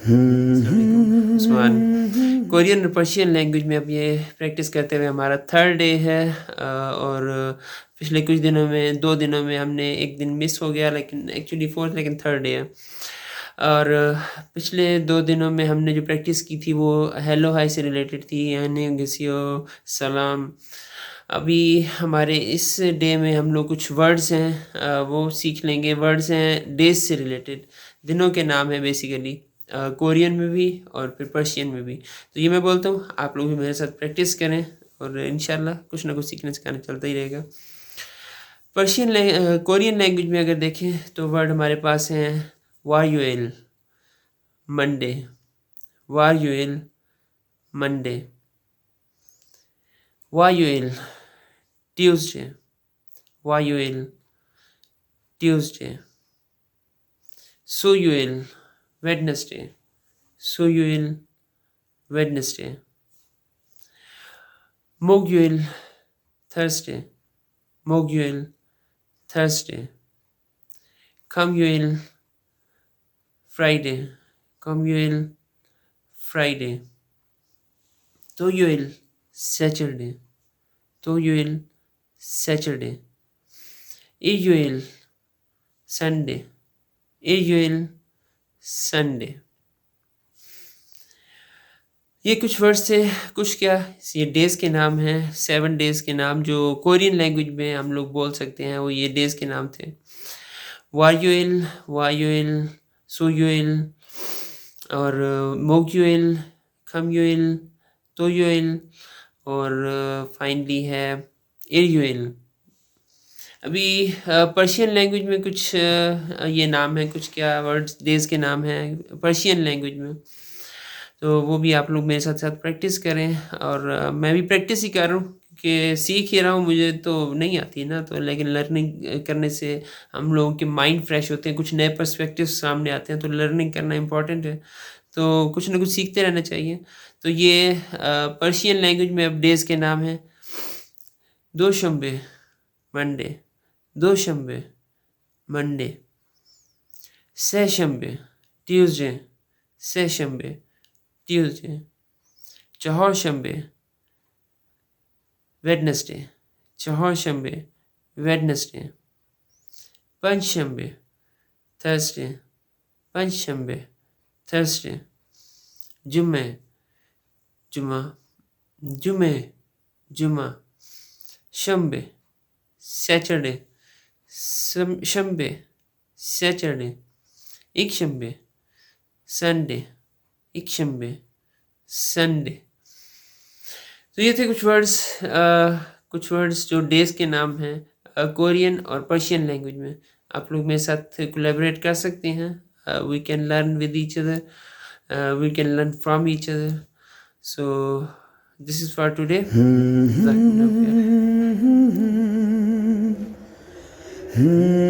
अस्सलाम वालेकुम उस्मान। कोरियन और पर्शियन लैंग्वेज में अब ये प्रैक्टिस करते हुए हमारा थर्ड डे है और पिछले कुछ दिनों में 2 दिनों में हमने 1 दिन मिस हो गया लेकिन एक्चुअली फोर्थ लेकिन थर्ड डे है। और पिछले 2 दिनों में हमने जो प्रैक्टिस की थी वो हेलो हाय से रिलेटेड थी यानी अंगेसियो सलाम। अभी हमारे इस डे में हम लोग कुछ वर्ड्स हैं वो सीख लेंगे। वर्ड्स हैं डेज़ से रिलेटेड, दिनों के नाम हैं बेसिकली। कोरियन में भी और फिर पर्शियन में भी। तो ये मैं बोलता हूँ आप लोग भी मेरे साथ प्रैक्टिस करें और इंशाल्लाह कुछ ना कुछ सीखने सिखाने चलता ही रहेगा। कोरियन लैंग्वेज में अगर देखें तो वर्ड हमारे पास हैं वायुएल मंडे, वायुएल मंडे, वायुएल ट्यूसडे, वायुएल ट्यूसडे, सुयुएल वेडनेसडे, सुयुएल वेडनेसडे, मोगयुएल थर्सडे, मोगयुएल थर्सडे, कम्युएल फ्राइडे, कम्युएल फ्राइडे, तोयुएल सैटरडे, तोयुएल सैटरडे, इयुएल संडे, इयुएल संडे। ये कुछ वर्ड्स थे, कुछ क्या ये डेज़ के नाम हैं, 7 डेज़ के नाम जो कोरियन लैंग्वेज में हम लोग बोल सकते हैं, वो ये डेज़ के नाम थे। वायुएल, वायुएल, सुयुएल और मोगयुएल, खम्युएल, तोयुएल और फाइनली है इरयुएल। अभी पर्शियन लैंग्वेज में कुछ ये नाम है, कुछ क्या वर्ड्स डेज़ के नाम हैं पर्शियन लैंग्वेज में। तो वो भी आप लोग मेरे साथ-साथ प्रैक्टिस करें और मैं भी प्रैक्टिस ही कर रहा हूँ कि सीख ही रहा हूँ, मुझे तो नहीं आती ना, तो लेकिन लर्निंग करने से हम लोगों के माइंड फ्रेश होते हैं, कुछ नए पर्सपेक्टिव्स सामने आते हैं, तो लर्निंग करना इम्पोर्टेंट है। तो कुछ ना कुछ सीखते रहना चाहिए। तो ये पर्शियन लैंग्वेज में अब डेज़ के नाम हैं दोशंबे मंडे, दोशंबे मंडे, सेशंबे ट्यूसडे, सेशंबे ट्यूसडे, चहौरशंबे वेडनेसडे, चहौरशंबे वेडनेसडे, पंचशंबे थर्सडे, पंचशंबे थर्सडे, जुम्मे जुमा, जुमे जुमा, शंबे सैटरडे, शंबे सैटरडे, इकशंबे संडे, इकशंबे संडे। तो ये थे कुछ वर्ड्स जो डेज़ के नाम हैं कोरियन और पर्शियन लैंग्वेज में। आप लोग मेरे साथ कोलैबोरेट कर सकते हैं। We can learn with each other, we can learn from each other. So this is for today. जज़ाकल्लाह खैर।